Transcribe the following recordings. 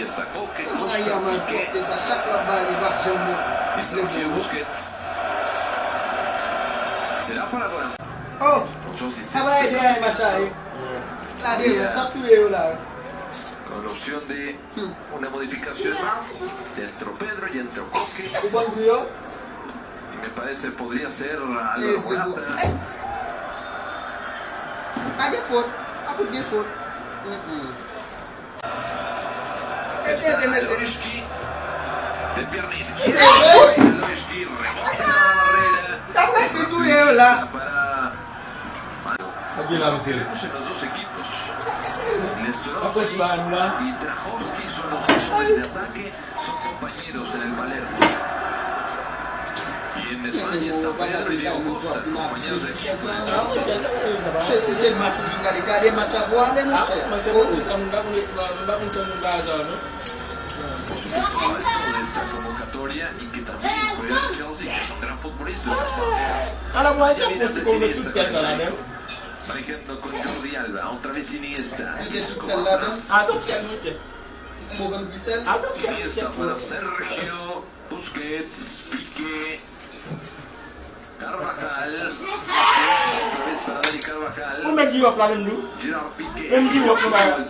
Ahí está Coque. Ahí a man Coque, ça chaque la balle, il va jamais. Y Sergio Busquets. Será para Abraham. Oh, Mucho Apa asistente. dia Masai? la dia. Stop tu eu lah. Con la opción de una modificación más. Dentro Pedro y dentro Coque. Ubang dia. Y me parece podría ser Álvaro Esse gol. Morata. Ada foot, aku dia foot. Está Esse Lewandowski. De pierna izquierda. Lewandowski rebota la barrera. esse tu eu lá. Para Lagi lah mesti. Tenemos en los dos equipos. Apa Nestorovski sebab lah? y Trahovski son los dos hombres de ataque, son compañeros en el Palermo. Y en España está Pedro y Diego Costa, compañeros de equipo. C'est le match qui gagne, gagne match à voir les Macam matchs. tu sama dah no. Por supuesto, alto de esta convocatoria y que también juega en Chelsea, que son gran futbolistas. Alam aja Mira, pun kau nak tukar salah dia. Manejando con Jordi Alba, otra vez Iniesta. Isco atrás. Ada siapa je? Morgan Bissell. Ada Iniesta siapa? para Sergio Busquets, Piqué, Carvajal, otra vez para Dani Carvajal, Kau nak jiwa pelan dulu. Gerard Piqué, el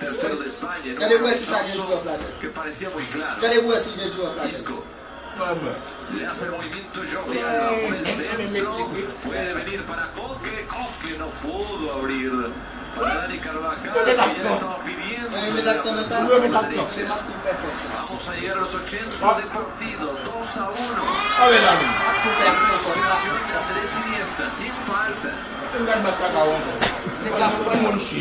tercero de España, en Dale, un pues, esa que paso jugó Plata. que parecía muy claro. Regardez-vous à ce qu'il joue à Plata. Isco Mama. le hace el movimiento Jordi Alba por el centro, puede venir para Coque, Coque no pudo abrir para Dani Carvajal, que ya le estaba pidiendo. Mais l'accent de ça, Por Ouais, mais la l'accent. derecha. c'est Marc qui fait force. Vamos a llegar a los 80 del partido, 2-1. Awak lah ni. Andrés Iniesta, sin falta. Tinggal baca kawan. Lakukan munshi.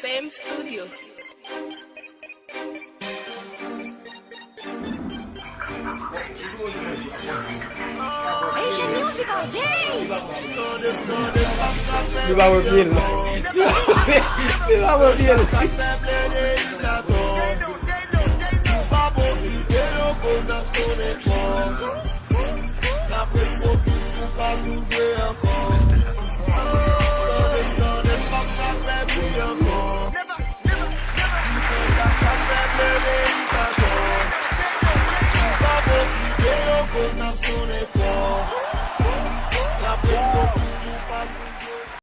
Fame Studio. Asian musical, yay! Di bawah film. Di bawah film. Après, faut qu'il faut pas nous jouer encore.